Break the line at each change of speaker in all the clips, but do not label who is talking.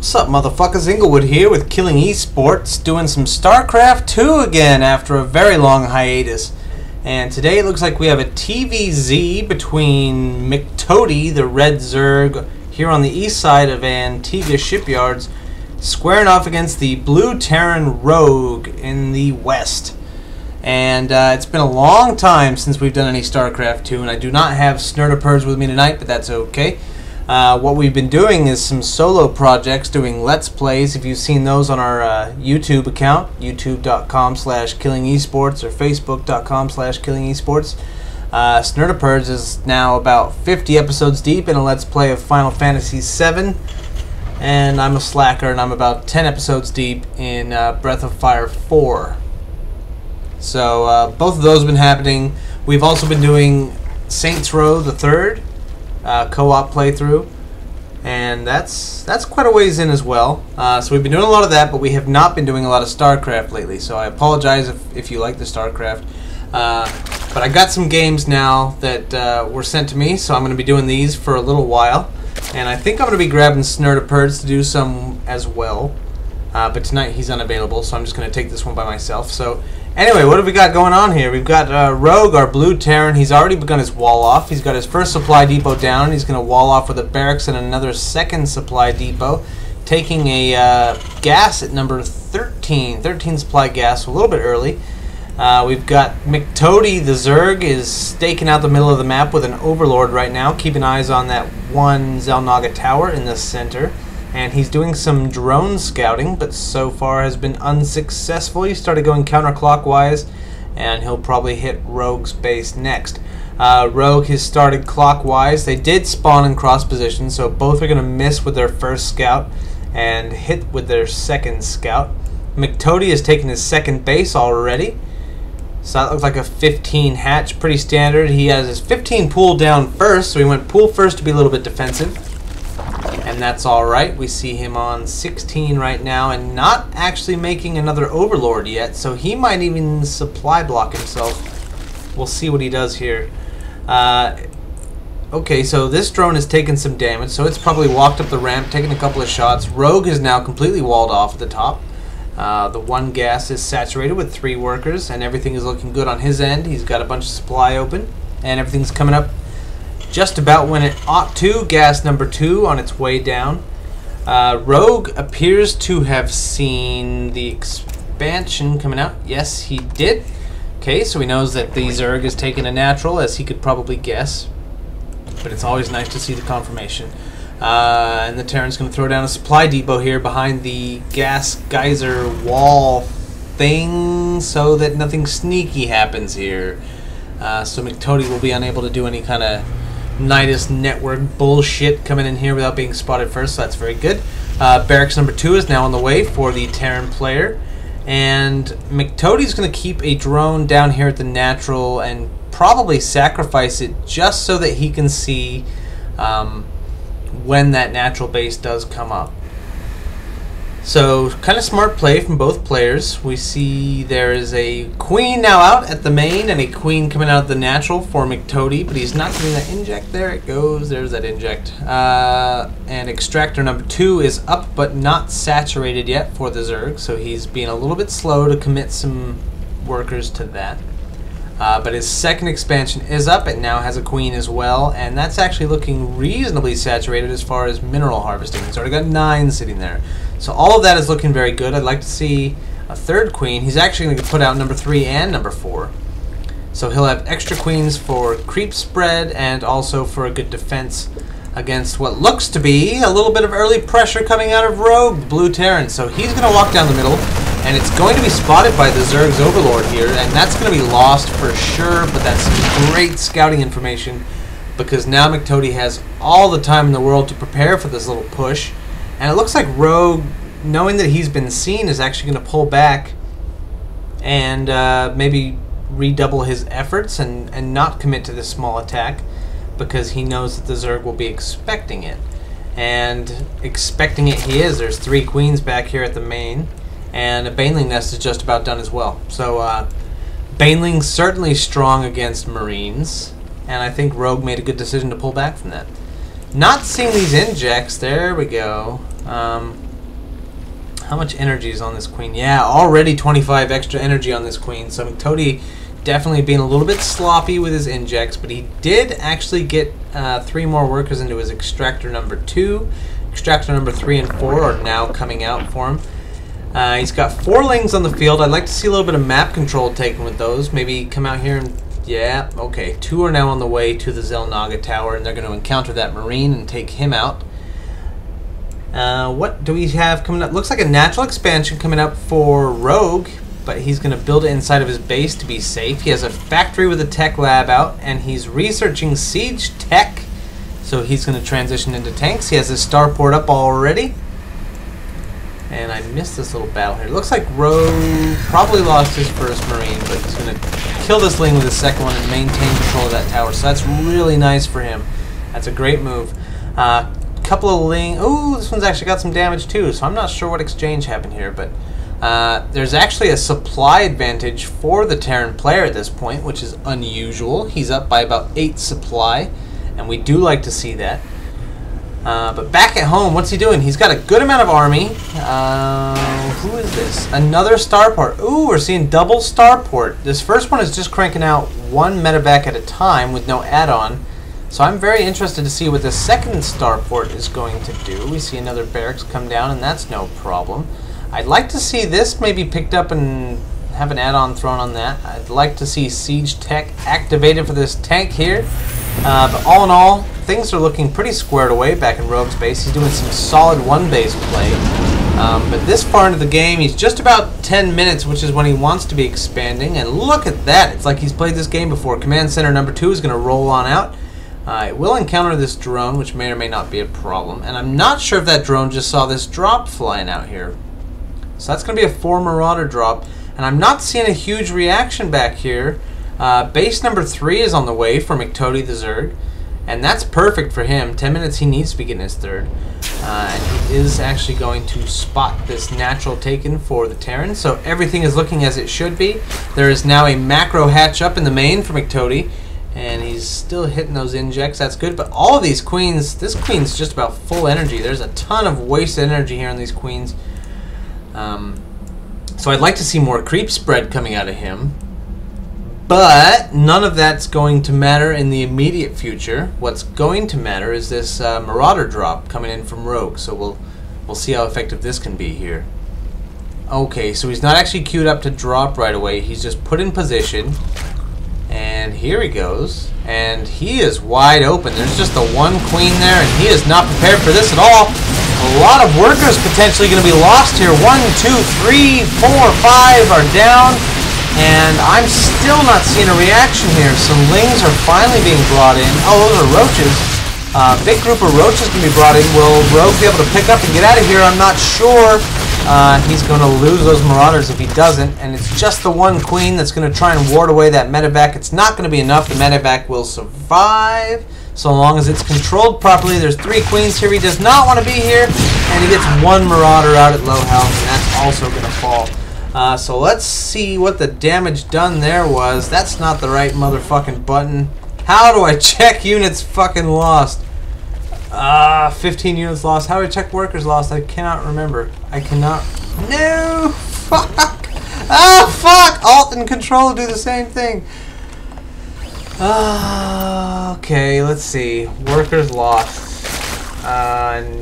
What's up, motherfuckers? Inglewood here with Killing Esports, doing some StarCraft 2 again after a very long hiatus. And today it looks like we have a TvZ between McToady, the red Zerg, here on the east side of Antigua Shipyards, squaring off against the blue Terran Rogue in the west. And it's been a long time since we've done any StarCraft 2, and I do not have Snurtapurds with me tonight, but that's okay. What we've been doing is some solo projects, doing Let's Plays. If you've seen those on our YouTube account, youtube.com/KILLINGeSports or facebook.com/KILLINGeSports. Snurtapurds is now about 50 episodes deep in a Let's Play of Final Fantasy VII. And I'm a slacker, and I'm about 10 episodes deep in Breath of Fire 4. So both of those have been happening. We've also been doing Saints Row the Third. Co-op playthrough, and that's quite a ways in as well. So we've been doing a lot of that, but we have not been doing a lot of StarCraft lately, so I apologize if you like the StarCraft. But I got some games now that were sent to me, so I'm going to be doing these for a little while, and I think I'm going to be grabbing Snurtapurds to do some as well. But tonight he's unavailable, so I'm just going to take this one by myself. So anyway, what have we got going on here? We've got Rogue, our blue Terran. He's already begun his wall off. He's got his first supply depot down. He's going to wall off with a barracks and another second supply depot, taking a gas at number 13. 13 supply gas, so a little bit early. We've got McToady, the Zerg, is staking out the middle of the map with an Overlord right now, keeping eyes on that one Xel'Naga tower in the center. And he's doing some drone scouting, but so far has been unsuccessful. He started going counterclockwise, and he'll probably hit Rogue's base next. Rogue has started clockwise. They did spawn in cross position, so both are going to miss with their first scout and hit with their second scout. McToady has taken his second base already. So that looks like a 15 hatch, pretty standard. He has his 15 pool down first, so he went pool first to be a little bit defensive. And that's alright. We see him on 16 right now and not actually making another Overlord yet, so he might even supply block himself. We'll see what he does here. Okay, so this drone has taken some damage, so it's probably walked up the ramp, taken a couple of shots. Rogue is now completely walled off at the top. The one gas is saturated with 3 workers, and everything is looking good on his end. He's got a bunch of supply open, and everything's coming up just about when it ought to. Gas number 2 on its way down. Rogue appears to have seen the expansion coming out. Yes, he did. Okay, so he knows that the Zerg is taking a natural, as he could probably guess. But it's always nice to see the confirmation. And the Terran's going to throw down a supply depot here behind the gas geyser wall thing so that nothing sneaky happens here. So McToady will be unable to do any kind of Nidus network bullshit coming in here without being spotted first, so that's very good. Barracks number 2 is now on the way for the Terran player, and McToady's going to keep a drone down here at the natural and probably sacrifice it just so that he can see when that natural base does come up. So, kind of smart play from both players. We see there is a queen now out at the main and a queen coming out of the natural for McToady, but he's not getting that inject. There it goes. There's that inject. And extractor number 2 is up but not saturated yet for the Zerg, so he's being a little bit slow to commit some workers to that. But his second expansion is up. It now has a queen as well, and that's actually looking reasonably saturated as far as mineral harvesting. He's already got 9 sitting there. So all of that is looking very good. I'd like to see a third queen. He's actually going to put out number 3 and number 4. So he'll have extra queens for creep spread and also for a good defense against what looks to be a little bit of early pressure coming out of Rogue, the blue Terran. So he's going to walk down the middle, and it's going to be spotted by the Zerg's Overlord here, and that's going to be lost for sure, but that's some great scouting information because now McToady has all the time in the world to prepare for this little push. And it looks like Rogue, knowing that he's been seen, is actually going to pull back and maybe redouble his efforts and not commit to this small attack because he knows that the Zerg will be expecting it. And expecting it he is. There's 3 queens back here at the main, and a Baneling nest is just about done as well. So Baneling's certainly strong against Marines, and I think Rogue made a good decision to pull back from that. Not seeing these injects. There we go. How much energy is on this queen? Yeah, already 25 extra energy on this queen. So McToady definitely being a little bit sloppy with his injects, but he did actually get 3 more workers into his extractor number 2. Extractor number 3 and 4 are now coming out for him. He's got 4 lings on the field. I'd like to see a little bit of map control taken with those. Maybe come out here and... Yeah, okay. 2 are now on the way to the Zelnaga Tower, and they're going to encounter that Marine and take him out. What do we have coming up? Looks like a natural expansion coming up for Rogue, but he's going to build it inside of his base to be safe. He has a factory with a tech lab out, and he's researching siege tech, so he's going to transition into tanks. He has his starport up already. And I missed this little battle here. It looks like Rogue probably lost his first Marine, but he's going to kill this Ling with his second one and maintain control of that tower. So that's really nice for him. That's a great move. Couple of Ling... Ooh, this one's actually got some damage too, so I'm not sure what exchange happened here, but there's actually a supply advantage for the Terran player at this point, which is unusual. He's up by about 8 supply, and we do like to see that. But back at home, what's he doing? He's got a good amount of army. Who is this? Another starport. Ooh, we're seeing double starport. This first one is just cranking out 1 medevac at a time with no add-on. So I'm very interested to see what the second starport is going to do. We see another barracks come down, and that's no problem. I'd like to see this maybe picked up and have an add-on thrown on that. I'd like to see siege tech activated for this tank here. But all in all, things are looking pretty squared away back in Rogue's base. He's doing some solid 1-base play. But this far into the game, he's just about 10 minutes, which is when he wants to be expanding. And look at that. It's like he's played this game before. Command Center number 2 is going to roll on out. It will encounter this drone, which may or may not be a problem. And I'm not sure if that drone just saw this drop flying out here. So that's going to be a 4 Marauder drop. And I'm not seeing a huge reaction back here. Base number 3 is on the way for McToady the Zerg. And that's perfect for him. 10 minutes he needs to be getting his 3rd. And he is actually going to spot this natural taken for the Terran. So everything is looking as it should be. There is now a macro hatch up in the main for McToady. And he's still hitting those injects. That's good. But all of these queens, this queen's just about full energy. There's a ton of wasted energy here on these queens. So I'd like to see more creep spread coming out of him. But none of that's going to matter in the immediate future. What's going to matter is this Marauder drop coming in from Rogue. So we'll see how effective this can be here. Okay, so he's not actually queued up to drop right away. He's just put in position. And here he goes. And he is wide open. There's just the 1 queen there, and he is not prepared for this at all. A lot of workers potentially going to be lost here. 1, 2, 3, 4, 5 are down. And I'm still not seeing a reaction here. Some Lings are finally being brought in. Oh, those are roaches. Big group of roaches can be brought in. Will Rogue be able to pick up and get out of here? I'm not sure. He's going to lose those Marauders if he doesn't. And it's just the 1 queen that's going to try and ward away that medevac. It's not going to be enough. The medevac will survive so long as it's controlled properly. There's 3 queens here. He does not want to be here. And he gets 1 Marauder out at low health. And that's also going to fall. So let's see what the damage done there was. That's not the right motherfucking button. How do I check units fucking lost? 15 units lost. How do I check workers lost? I cannot remember. I cannot. No! Fuck! Ah, fuck! Alt and Control do the same thing. Okay, let's see. Workers lost.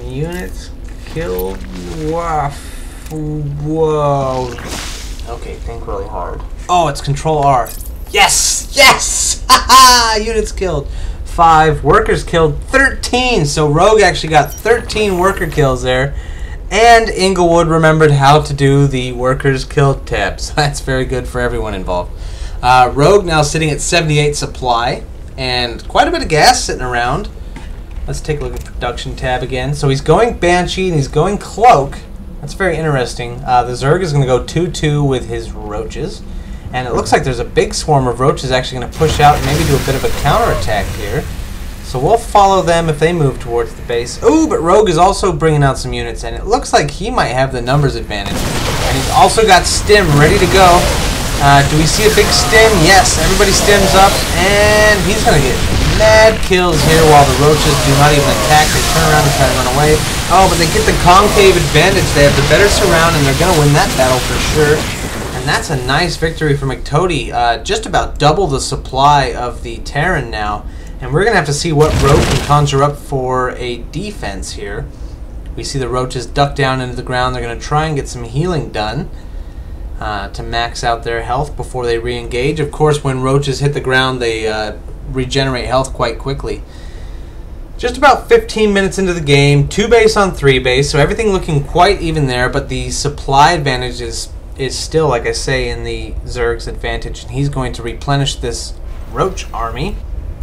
Units killed. Wow. Whoa. Okay, think really hard. Oh, it's Control R. Yes! Yes! Haha! Units killed. 5. Workers killed 13. So Rogue actually got 13 worker kills there. And Inglewood remembered how to do the workers killed tab. So that's very good for everyone involved. Rogue now sitting at 78 supply. And quite a bit of gas sitting around. Let's take a look at the production tab again. So he's going Banshee and he's going Cloak. That's very interesting. The Zerg is going to go 2-2 with his roaches. And it looks like there's a big swarm of roaches actually going to push out and maybe do a bit of a counterattack here. So we'll follow them if they move towards the base. Ooh, but Rogue is also bringing out some units, and it looks like he might have the numbers advantage. And he's also got Stim ready to go. Do we see a big Stim? Yes, everybody stims up, and he's going to get mad kills here while the roaches do not even attack. They turn around and try to run away. Oh, but they get the concave advantage. They have the better surround, and they're going to win that battle for sure. And that's a nice victory for McToady. Just about double the supply of the Terran now. And we're going to have to see what Rogue can conjure up for a defense here. We see the roaches duck down into the ground. They're going to try and get some healing done to max out their health before they re-engage. Of course, when roaches hit the ground, they regenerate health quite quickly. Just about 15 minutes into the game, 2 base on 3 base, so everything looking quite even there, but the supply advantage is still, like I say, in the Zerg's advantage, and he's going to replenish this roach army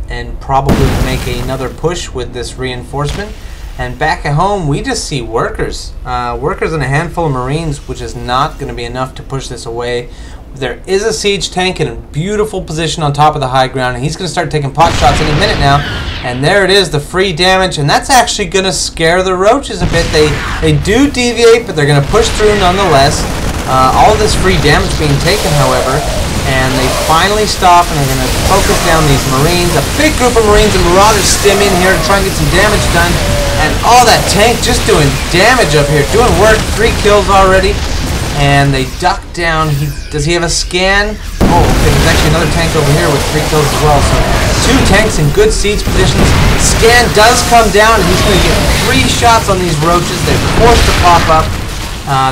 and probably make another push with this reinforcement. And back at home, we just see workers. Workers and a handful of Marines, which is not going to be enough to push this away. There is a siege tank in a beautiful position on top of the high ground, and he's going to start taking pot shots any minute now. And there it is, the free damage, and that's actually going to scare the roaches a bit. They do deviate, but they're going to push through nonetheless. All of this free damage being taken, however, and they finally stop and are going to focus down these Marines. A big group of Marines and Marauders stim in here to try and get some damage done. And all that tank just doing damage up here, doing work. 3 kills already. And they duck down. Does he have a scan? Oh, okay, there's actually another tank over here with 3 kills as well. So 2 tanks in good siege positions. Scan does come down, and he's going to get 3 shots on these roaches. They're forced to pop up.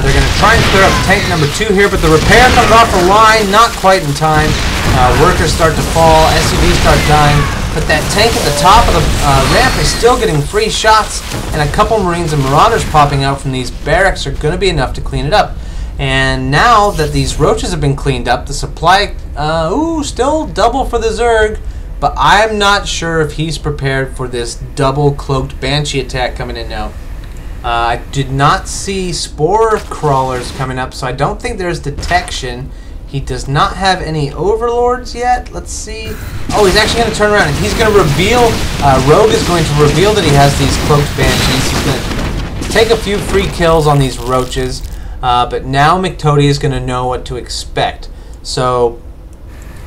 They're going to try and clear up tank number 2 here, but the repair comes off the line, not quite in time. Workers start to fall, SUVs start dying, but that tank at the top of the ramp is still getting 3 shots, and a couple Marines and Marauders popping out from these barracks are going to be enough to clean it up. And now that these roaches have been cleaned up, the supply, still double for the Zerg, but I'm not sure if he's prepared for this double cloaked Banshee attack coming in now. I did not see spore crawlers coming up, so I don't think there's detection. He does not have any overlords yet. Let's see. Oh, he's actually going to turn around and he's going to reveal, Rogue is going to reveal that he has these cloaked banshees. He's going to take a few free kills on these roaches, but now McToady is going to know what to expect. So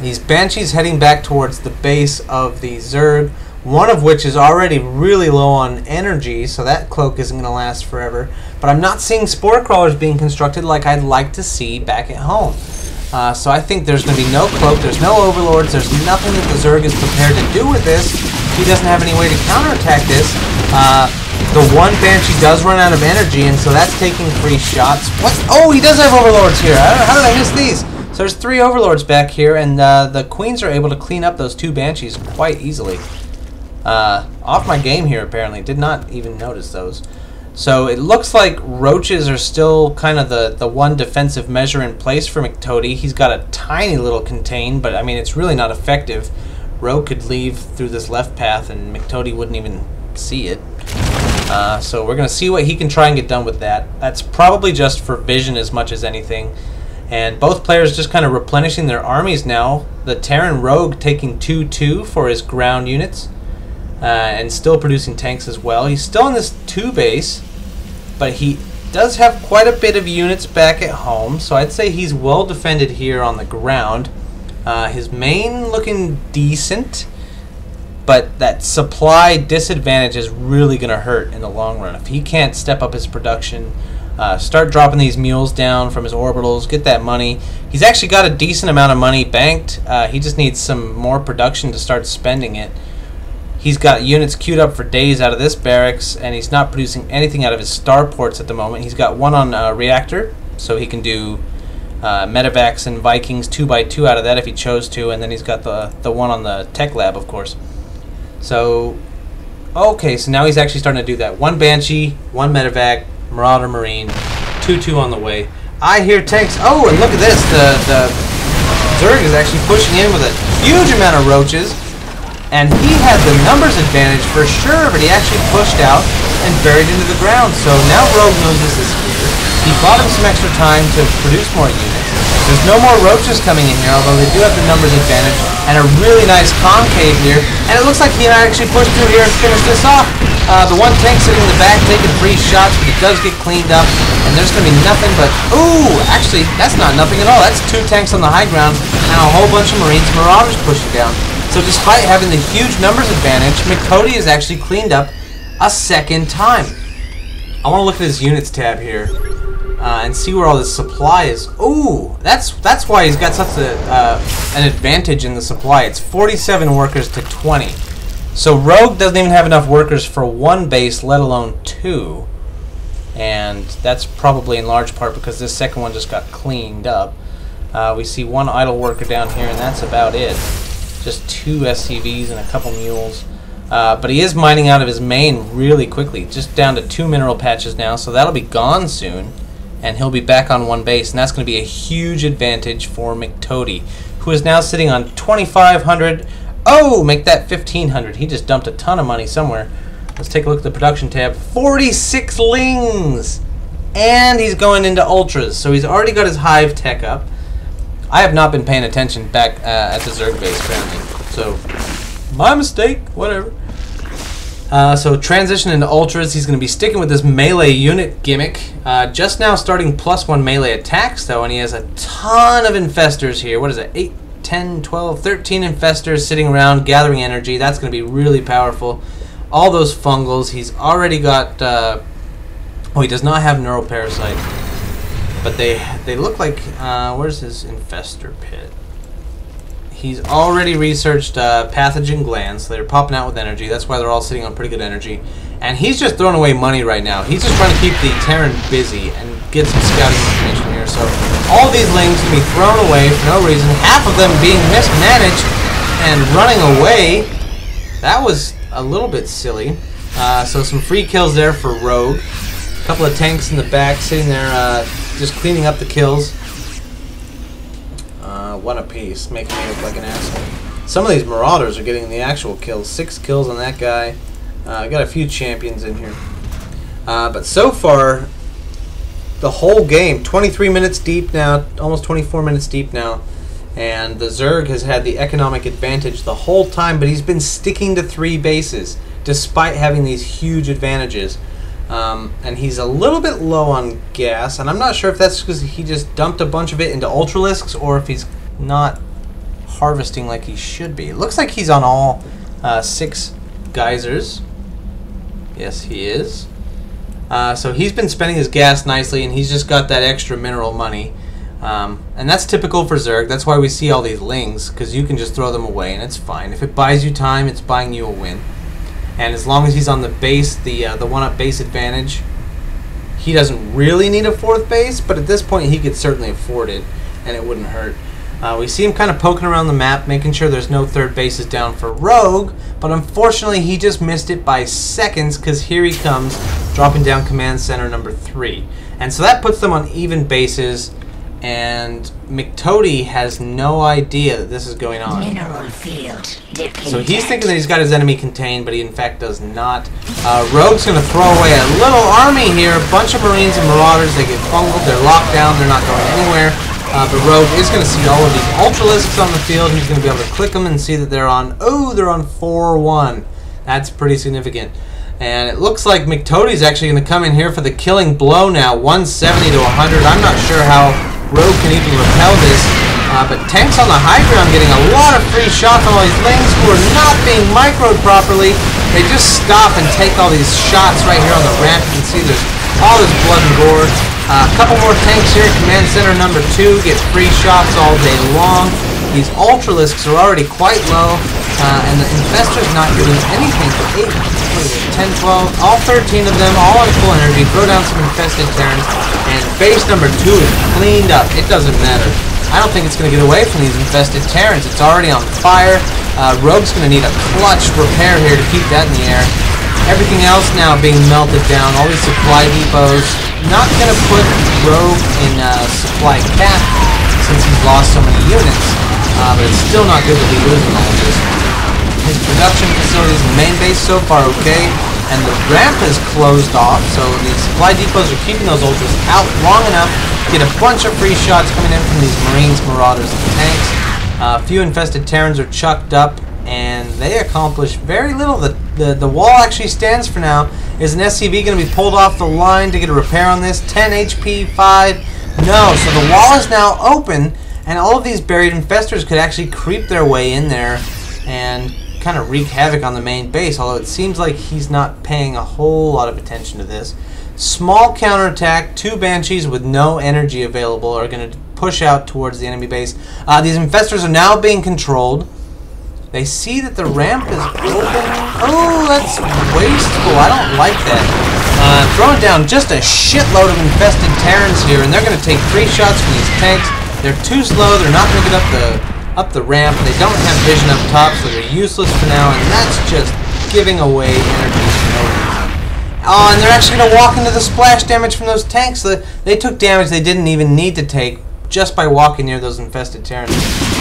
these banshees heading back towards the base of the Zerg, one of which is already really low on energy, so that cloak isn't going to last forever. But I'm not seeing spore crawlers being constructed like I'd like to see back at home. So I think there's going to be no cloak, there's no overlords, there's nothing that the Zerg is prepared to do with this. He doesn't have any way to counterattack this. The one Banshee does run out of energy, and so that's taking 3 shots. What? Oh, he does have overlords here. How did I miss these? So there's 3 overlords back here, and the Queens are able to clean up those 2 Banshees quite easily. Off my game here, apparently. Did not even notice those. So it looks like roaches are still kind of the one defensive measure in place for McToady. He's got a tiny little contain, but I mean, it's really not effective. Rogue could leave through this left path, and McToady wouldn't even see it. So we're going to see what he can try and get done with that. That's probably just for vision as much as anything. And both players just kind of replenishing their armies now. The Terran Rogue taking 2-2 for his ground units. And still producing tanks as well. He's still in this 2 base, but he does have quite a bit of units back at home, so I'd say he's well defended here on the ground. His main looking decent, but that supply disadvantage is really going to hurt in the long run. If he can't step up his production, start dropping these mules down from his orbitals, get that money. He's actually got a decent amount of money banked. He just needs some more production to start spending it. He's got units queued up for days out of this barracks, and he's not producing anything out of his starports at the moment. He's got 1 on reactor, so he can do medevacs and Vikings 2x2 out of that if he chose to, and then he's got the 1 on the tech lab, of course. So, okay, so now he's actually starting to do that. 1 Banshee, 1 medevac, Marauder Marine, 2-2 on the way. I hear tanks. Oh, and look at this. The Zerg is actually pushing in with a huge amount of roaches. And he had the numbers advantage for sure, but he actually pushed out and buried into the ground. So now Rogue knows this is here. He bought him some extra time to produce more units. There's no more roaches coming in here, although they do have the numbers advantage. And a really nice concave here. And it looks like he actually pushed through here and finished this off. The 1 tank sitting in the back taking 3 shots, but it does get cleaned up. And there's going to be nothing but... Ooh, actually, that's not nothing at all. That's 2 tanks on the high ground and a whole bunch of Marines and Marauders pushing down. So despite having the huge numbers advantage, McToady has actually cleaned up a second time. I want to look at his units tab here and see where all this supply is. Ooh, that's why he's got such an advantage in the supply. It's 47 workers to 20. So Rogue doesn't even have enough workers for one base, let alone two. And that's probably in large part because this second one just got cleaned up. We see one idle worker down here, and that's about it. Just 2 SCVs and a couple mules. But he is mining out of his main really quickly, just down to 2 mineral patches now, so that'll be gone soon. And he'll be back on one base, and that's going to be a huge advantage for McToady, who is now sitting on 2,500. Oh, make that 1,500. He just dumped a ton of money somewhere. Let's take a look at the production tab. 46 lings! And he's going into ultras, so he's already got his hive tech up. I have not been paying attention back at the Zerg base, apparently. So, my mistake, whatever. So, transition into ultras. He's going to be sticking with this melee unit gimmick. Just now starting +1 melee attacks, though, and he has a ton of infestors here. What is it? 8, 10, 12, 13 infestors sitting around gathering energy. That's going to be really powerful. All those fungals. He's already got... oh, he does not have neuroparasite. But they look like... where's his infestor pit? He's already researched pathogen glands. So they're popping out with energy. That's why they're all sitting on pretty good energy. And he's just throwing away money right now. He's just trying to keep the Terran busy and get some scouting information here. So all these lings can be thrown away for no reason. Half of them being mismanaged and running away. That was a little bit silly. So some free kills there for Rogue. A couple of tanks in the back sitting there just cleaning up the kills. One apiece, making me look like an asshole. Some of these Marauders are getting the actual kills. 6 kills on that guy. I got a few champions in here. But so far, the whole game, 23 minutes deep now, almost 24 minutes deep now. And the Zerg has had the economic advantage the whole time, but he's been sticking to 3 bases, despite having these huge advantages. And he's a little bit low on gas, and I'm not sure if that's because he just dumped a bunch of it into Ultralisks or if he's not harvesting like he should be. It looks like he's on all 6 geysers. Yes, he is. So he's been spending his gas nicely, and he's just got that extra mineral money. And that's typical for Zerg. That's why we see all these lings, because you can just throw them away, and it's fine. If it buys you time, it's buying you a win. And as long as he's on the base, the one-up base advantage, he doesn't really need a 4th base, but at this point he could certainly afford it, and it wouldn't hurt. We see him kind of poking around the map, making sure there's no 3rd bases down for Rogue, but unfortunately he just missed it by seconds, because here he comes, dropping down command center number 3. And so that puts them on even bases, and McToady has no idea that this is going on.
Mineral field depleted.
So he's thinking that he's got his enemy contained, but he in fact does not. Rogue's going to throw away a little army here. A bunch of Marines and Marauders. They get fungled. They're locked down. They're not going anywhere. But Rogue is going to see all of these Ultralisks on the field. He's going to be able to click them and see that they're on... Oh, they're on 4-1. That's pretty significant. And it looks like McToady's actually going to come in here for the killing blow now. 170 to 100. I'm not sure how Rogue can even repel this. But tanks on the high ground getting a lot of free shots on all these lings who are not being microed properly. They just stop and take all these shots right here on the ramp. You can see there's all this blood and gore. A couple more tanks here. Command center number 2 get free shots all day long. These Ultralisks are already quite low. And the Infestor's not doing anything for 8, what is it, 10, 12, all 13 of them, all on full energy. Throw down some infested Terrans, and base number 2 is cleaned up. It doesn't matter. I don't think it's going to get away from these infested Terrans. It's already on fire. Rogue's going to need a clutch repair here to keep that in the air. Everything else now being melted down. All these supply depots. Not going to put Rogue in supply cap since he's lost so many units. But it's still not good to be losing all of this. His production facilities and main base so far okay, and the ramp is closed off, so the supply depots are keeping those Ultras out long enough to get a bunch of free shots coming in from these Marines, Marauders, and tanks. A few infested Terrans are chucked up, and they accomplish very little. The wall actually stands for now. Is an SCV going to be pulled off the line to get a repair on this? 10 HP, 5? No, so the wall is now open, and all of these buried infestors could actually creep their way in there and kind of wreak havoc on the main base, although it seems like he's not paying a whole lot of attention to this. Small counterattack, 2 Banshees with no energy available are going to push out towards the enemy base. These infestors are now being controlled. They see that the ramp is open. Oh, that's wasteful. I don't like that. Throwing down just a shitload of infested Terrans here, and they're going to take 3 shots from these tanks. They're too slow. They're not going to get up the ramp. They don't have vision up top, so they're useless for now, and that's just giving away energy for no reason. Oh, and they're actually going to walk into the splash damage from those tanks. So they took damage they didn't even need to take just by walking near those infested Terrans.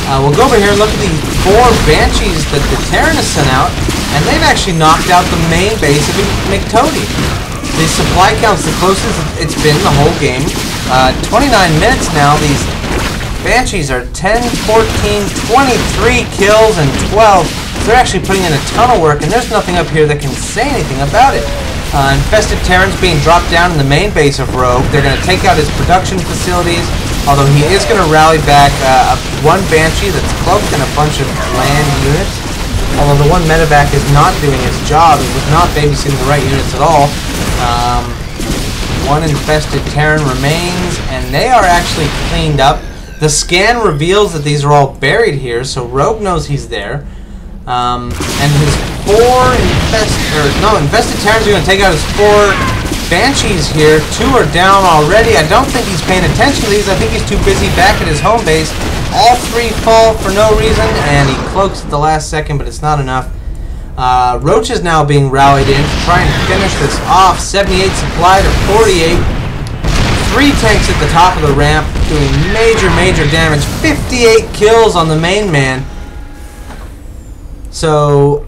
We'll go over here and look at these 4 Banshees that the Terran has sent out, and they've actually knocked out the main base of McToady. The supply count's the closest it's been the whole game. 29 minutes now. These Banshees are 10, 14, 23 kills, and 12. So they're actually putting in a ton of work, and there's nothing up here that can say anything about it. Infested Terrans being dropped down in the main base of Rogue. They're going to take out his production facilities, although he is going to rally back 1 Banshee that's cloaked in a bunch of land units. Although the 1 medevac is not doing its job. It was not babysitting the right units at all. 1 infested Terran remains, and they are actually cleaned up. The scan reveals that these are all buried here, so Rogue knows he's there. And his 4 infested Terrans are going to take out his 4 Banshees here. 2 are down already. I don't think he's paying attention to these. I think he's too busy back at his home base. All 3 fall for no reason, and he cloaks at the last second, but it's not enough. Roach is now being rallied in to try and finish this off. 78 supply to 48. 3 tanks at the top of the ramp doing major damage. 58 kills on the main man. So,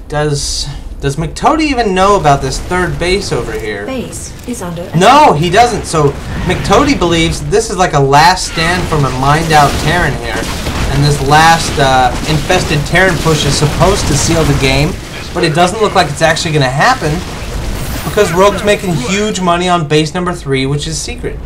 does McToady even know about this 3rd base over here?
Base is under attack.
No, he doesn't. So McToady believes this is like a last stand from a mined-out Terran here, and this last infested Terran push is supposed to seal the game, but it doesn't look like it's actually going to happen because Rogue's making huge money on base number 3, which is secret.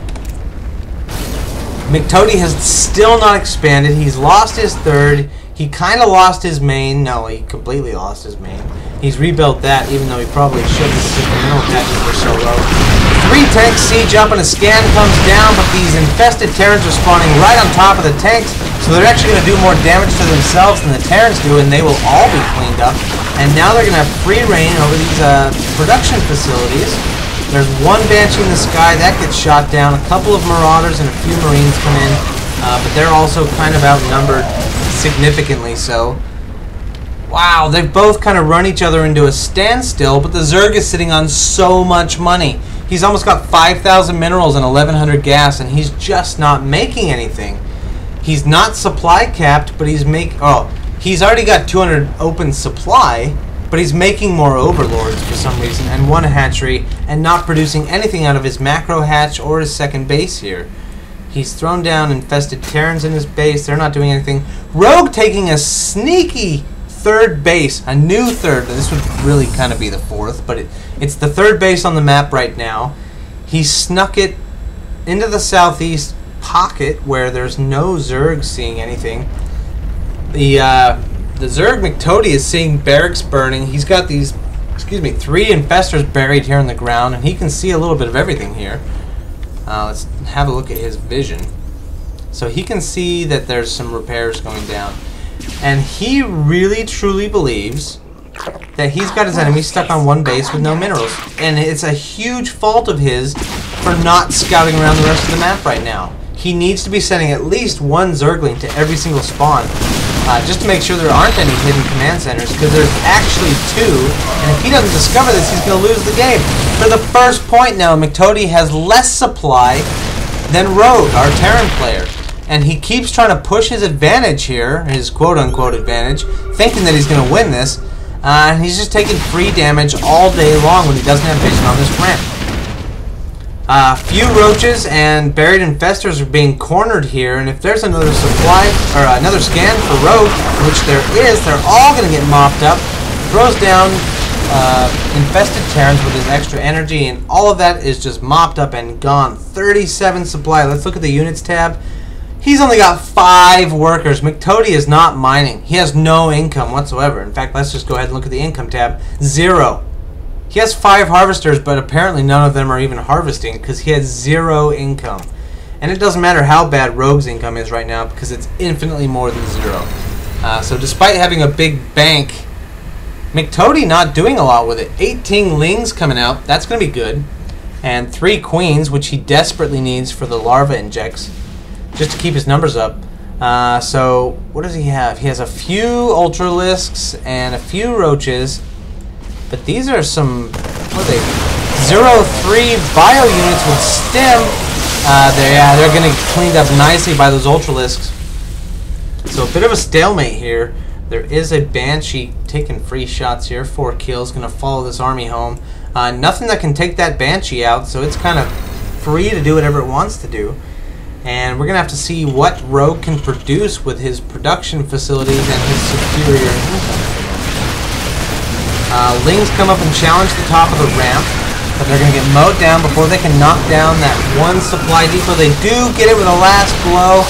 McToady has still not expanded. He's lost his 3rd. He kind of lost his main. No, he completely lost his main. He's rebuilt that, even though he probably shouldn't, since the mineral patches were so low. 3 tanks siege up and a scan comes down, but these infested Terrans are spawning right on top of the tanks, so they're actually going to do more damage to themselves than the Terrans do, and they will all be cleaned up. And now they're going to have free reign over these production facilities. There's 1 Banshee in the sky. That gets shot down. A couple of Marauders and a few Marines come in, but they're also kind of outnumbered. Significantly so. Wow, they've both kind of run each other into a standstill, but the Zerg is sitting on so much money. He's almost got 5,000 minerals and 1,100 gas, and he's just not making anything. He's not supply capped, but he's he's already got 200 open supply, but he's making more overlords for some reason, and 1 hatchery, and not producing anything out of his macro hatch or his 2nd base here. He's thrown down infested Terrans in his base. They're not doing anything. Rogue taking a sneaky 3rd base, a new 3rd. This would really kind of be the 4th, but it's the 3rd base on the map right now. He snuck it into the southeast pocket where there's no Zerg seeing anything. The Zerg McToady is seeing barracks burning. He's got these, 3 infestors buried here in the ground, and he can see a little bit of everything here. Let's have a look at his vision. So he can see that there's some repairs going down. And he really truly believes that he's got his enemy stuck on 1 base with no minerals. And it's a huge fault of his for not scouting around the rest of the map right now. He needs to be sending at least 1 Zergling to every single spawn, just to make sure there aren't any hidden command centers, because there's actually 2, and if he doesn't discover this, he's going to lose the game. For the first point now, McToady has less supply than Rogue, our Terran player, and he keeps trying to push his advantage here, his quote-unquote advantage, thinking that he's going to win this, and he's just taking free damage all day long when he doesn't have vision on this ramp. Few roaches and buried infestors are being cornered here, and if there's another supply or another scan for Rogue, which there is, they're all going to get mopped up. Throws down infested Terrans with his extra energy, and all of that is just mopped up and gone. 37 supply. Let's look at the units tab. He's only got 5 workers. McToady is not mining. He has no income whatsoever. In fact, let's just go ahead and look at the income tab. 0. He has 5 harvesters, but apparently none of them are even harvesting because he has 0 income. And it doesn't matter how bad Rogue's income is right now because it's infinitely more than 0. So despite having a big bank, McToady not doing a lot with it. 18 lings coming out. That's going to be good. And 3 queens, which he desperately needs for the larva injects, just to keep his numbers up. So what does he have? He has a few ultralisks and a few roaches. But these are some, what are they? 0-3 bio units with stem. They're going to get cleaned up nicely by those ultralisks. So a bit of a stalemate here. There is a Banshee taking free shots here. 4 kills, going to follow this army home. Nothing that can take that Banshee out, so it's kind of free to do whatever it wants to do. And we're going to have to see what Rogue can produce with his production facilities and his superior income. Lings come up and challenge the top of the ramp, but they're going to get mowed down before they can knock down that one supply depot. They do get it with a last blow,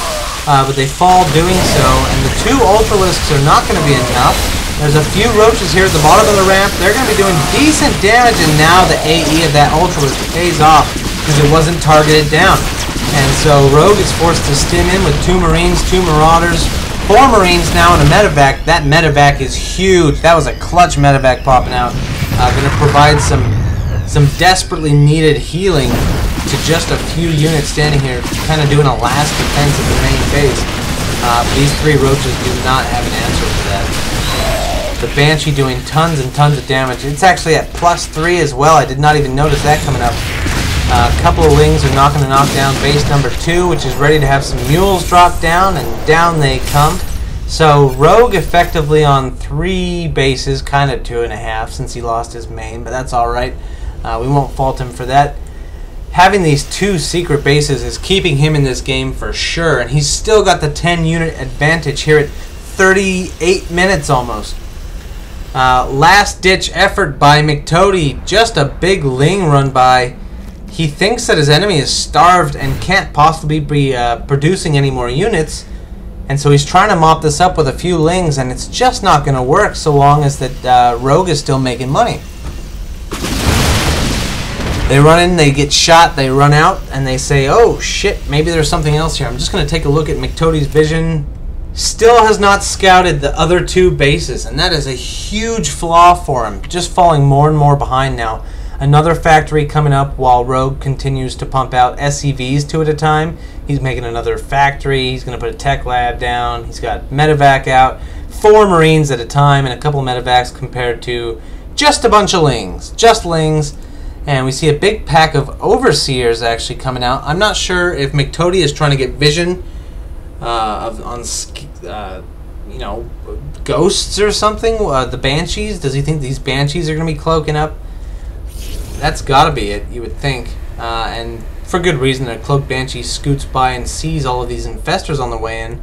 but they fall doing so, and the 2 ultralisks are not going to be enough. There's a few roaches here at the bottom of the ramp. They're going to be doing decent damage, and now the AE of that ultralisk pays off because it wasn't targeted down. And so Rogue is forced to stim in with 2 Marines, 2 Marauders, 4 Marines now in a medevac. That medevac is huge. That was a clutch medevac popping out. Going to provide some desperately needed healing to just a few units standing here, kind of doing a last defense of the main base. These 3 roaches do not have an answer for that. The Banshee doing tons and tons of damage. It's actually at +3 as well. I did not even notice that coming up. A couple of lings are not going to knock down base number 2, which is ready to have some mules drop down, and down they come. So Rogue effectively on 3 bases, kind of 2.5 since he lost his main, but that's alright. We won't fault him for that. Having these 2 secret bases is keeping him in this game for sure, and he's still got the 10-unit advantage here at 38 minutes almost. Last-ditch effort by McToady, just a big ling run by. He thinks that his enemy is starved and can't possibly be producing any more units, and so he's trying to mop this up with a few lings, and it's just not going to work so long as that Rogue is still making money. They run in, they get shot, they run out, and they say, oh shit, maybe there's something else here. I'm just going to take a look at McToady's vision. Still has not scouted the other 2 bases, and that is a huge flaw for him. Just falling more and more behind now. Another factory coming up while Rogue continues to pump out SCVs 2 at a time. He's making another factory. He's going to put a tech lab down. He's got medevac out. 4 Marines at a time and a couple medevacs compared to just a bunch of lings. Just lings. And we see a big pack of overseers actually coming out. I'm not sure if McToady is trying to get vision on ghosts or something. The Banshees. Does he think these Banshees are going to be cloaking up? That's gotta be it, you would think. And for good reason, a cloaked Banshee scoots by and sees all of these infestors on the way in.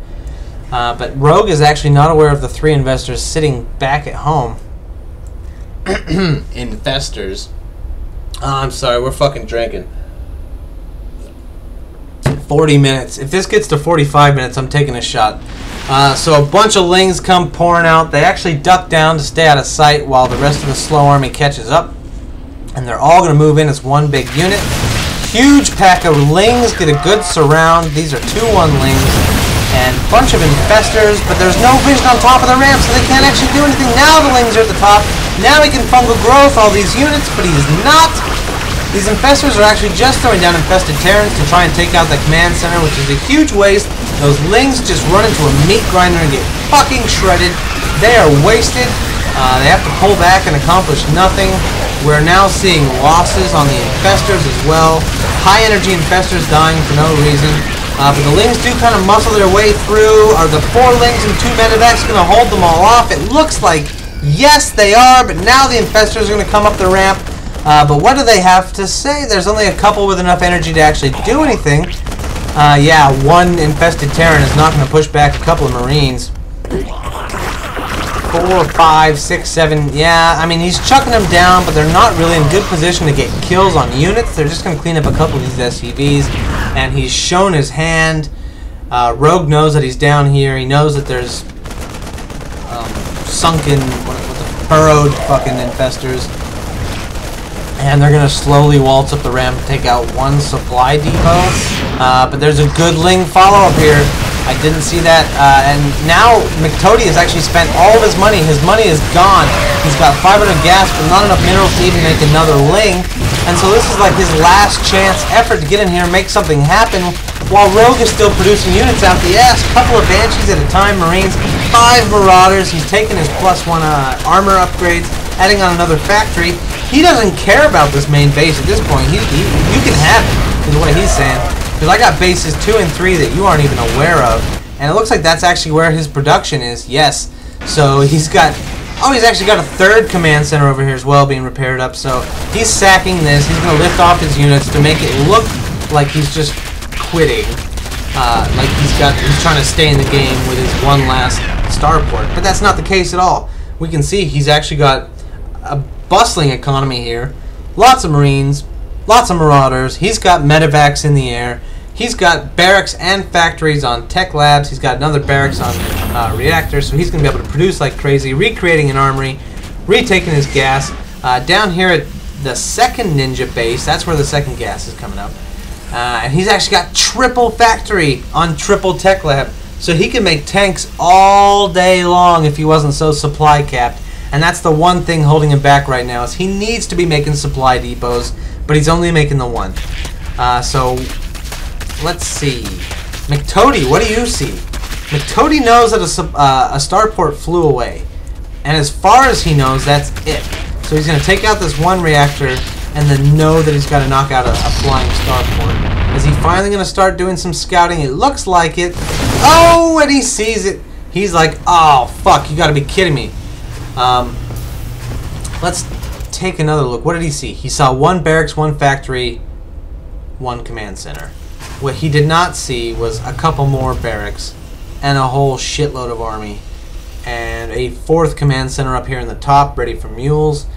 But Rogue is actually not aware of the 3 investors sitting back at home. Infestors. Oh, I'm sorry, we're fucking drinking. 40 minutes. If this gets to 45 minutes, I'm taking a shot. So a bunch of lings come pouring out. They actually duck down to stay out of sight while the rest of the slow army catches up. And they're all going to move in as one big unit. Huge pack of lings get a good surround. These are 2-1 lings. And a bunch of infestors, but there's no vision on top of the ramp, so they can't actually do anything. Now the lings are at the top. Now he can fungal growth all these units, but he's not. These infestors are actually just throwing down infested Terrans to try and take out the command center, which is a huge waste. Those lings just run into a meat grinder and get fucking shredded. They are wasted. They have to pull back and accomplish nothing. We're now seeing losses on the infestors as well. High energy infestors dying for no reason. But the lings do kind of muscle their way through. Are the 4 lings and 2 medevacs going to hold them all off? It looks like yes they are, but now the infestors are going to come up the ramp. But what do they have to say? There's only a couple with enough energy to actually do anything. Yeah, 1 infested Terran is not going to push back a couple of Marines. 4, 5, 6, 7. Yeah, I mean, he's chucking them down, but they're not really in good position to get kills on units. They're just going to clean up a couple of these SCVs, and he's shown his hand. Rogue knows that he's down here. He knows that there's sunken, what the burrowed fucking infestors. And they're going to slowly waltz up the ramp and take out one supply depot. But there's a good Ling follow-up here. I didn't see that. And now McToady has actually spent all of his money. His money is gone. He's got 500 gas, but not enough minerals to even make another Ling. And so this is like his last chance effort to get in here and make something happen while Rogue is still producing units out the ass. Couple of Banshees at a time, Marines, 5 Marauders. He's taking his +1 armor upgrades, adding on another factory. He doesn't care about this main base at this point. You can have it, is the way he's saying. Because I got bases 2 and 3 that you aren't even aware of. And it looks like that's actually where his production is. Yes. So he's got... Oh, he's actually got a 3rd command center over here as well being repaired up. So he's sacking this. He's going to lift off his units to make it look like he's just quitting. Like he's trying to stay in the game with his one last starport. But that's not the case at all. We can see he's actually got a bustling economy here. Lots of Marines. Lots of Marauders. He's got medevacs in the air. He's got barracks and factories on tech labs. He's got another barracks on reactors. So he's going to be able to produce like crazy, recreating an armory, retaking his gas. Down here at the 2nd ninja base, that's where the 2nd gas is coming up. And he's actually got triple factory on triple tech lab. So he can make tanks all day long if he wasn't so supply capped. And that's the one thing holding him back right now, is he needs to be making supply depots, but he's only making the 1. So let's see. McToady, what do you see? McToady knows that a starport flew away. And as far as he knows, that's it. So he's going to take out this 1 reactor and then know that he's got to knock out a flying starport. Is he finally going to start doing some scouting? It looks like it. Oh, and he sees it. He's like, oh, fuck, you got to be kidding me. Let's take another look. What did he see? He saw 1 barracks, 1 factory, 1 command center. What he did not see was a couple more barracks and a whole shitload of army. And a 4th command center up here in the top, ready for mules.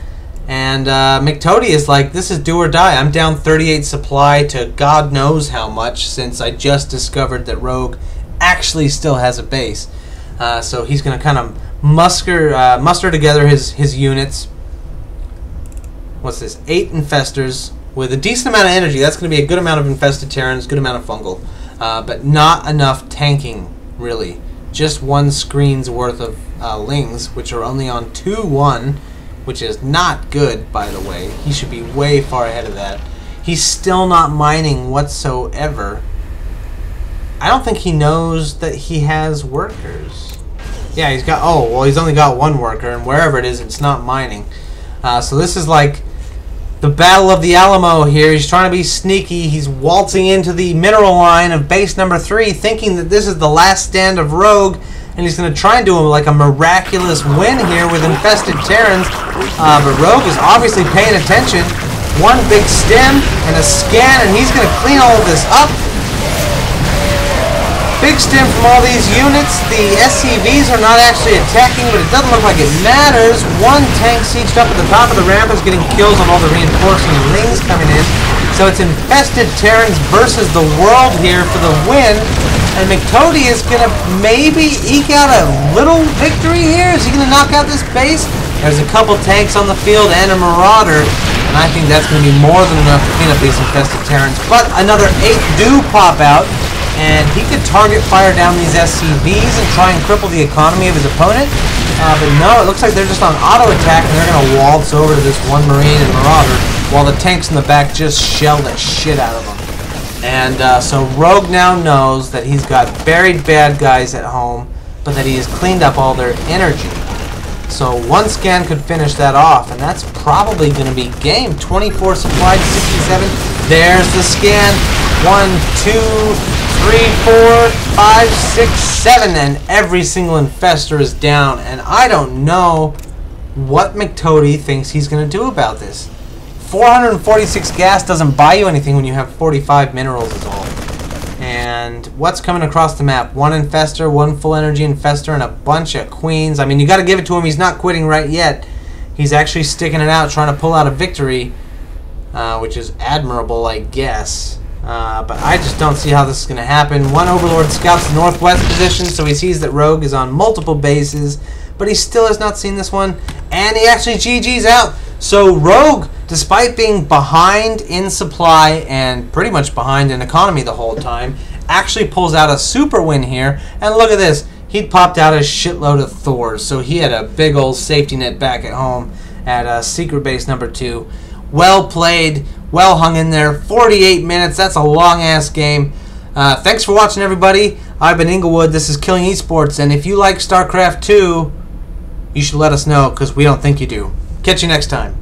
And McToady is like, this is do or die. I'm down 38 supply to God knows how much, since I just discovered that Rogue actually still has a base. So he's going to kind of muster together his units. What's this? 8 infestors with a decent amount of energy. That's going to be a good amount of infested Terrans, good amount of fungal. But not enough tanking, really. Just 1 screen's worth of Lings, which are only on 2-1, which is not good, by the way. He should be way far ahead of that. He's still not mining whatsoever. I don't think he knows that he has workers. Yeah, he's got... Oh, well, he's only got 1 worker, and wherever it is, it's not mining. So this is like the Battle of the Alamo here. He's trying to be sneaky. He's waltzing into the mineral line of base number 3, thinking that this is the last stand of Rogue, and he's going to try and do like a miraculous win here with infested Terrans. But Rogue is obviously paying attention. 1 big stem and a scan, and he's going to clean all of this up. Big stem from all these units. The SCVs are not actually attacking, but it doesn't look like it matters. 1 tank sieged up at the top of the ramp is getting kills on all the reinforcing Lings coming in. So it's infested Terrans versus the world here for the win. And McToady is going to maybe eke out a little victory here. Is he going to knock out this base? There's a couple tanks on the field and a Marauder. And I think that's going to be more than enough to clean up these infested Terrans. But another 8 do pop out. And he could target fire down these SCVs and try and cripple the economy of his opponent. But no, it looks like they're just on auto attack, and they're going to waltz over to this 1 Marine and Marauder, while the tanks in the back just shell the shit out of them. And so Rogue now knows that he's got buried bad guys at home, but that he has cleaned up all their energy. So 1 scan could finish that off, and that's probably going to be game. 24 supplied, 67. There's the scan. 1, 2, 3, 4, 5, 6, 7, and every single infestor is down. And I don't know what McToady thinks he's going to do about this. 446 gas doesn't buy you anything when you have 45 minerals is all. And what's coming across the map? 1 infestor, 1 full energy infestor, and a bunch of queens. I mean, you got to give it to him. He's not quitting right yet. He's actually sticking it out, trying to pull out a victory, which is admirable, I guess. But I just don't see how this is going to happen. One Overlord scouts the northwest position, so he sees that Rogue is on multiple bases, but he still has not seen this one, and he actually GG's out. So Rogue, despite being behind in supply and pretty much behind in economy the whole time, actually pulls out a super win here. And look at this. He'd popped out a shitload of Thors, so he had a big old safety net back at home at secret base number 2. Well played, well hung in there. 48 minutes, that's a long-ass game. Thanks for watching, everybody. I've been Inglewood, this is Killing Esports, and if you like StarCraft 2, you should let us know, because we don't think you do. Catch you next time.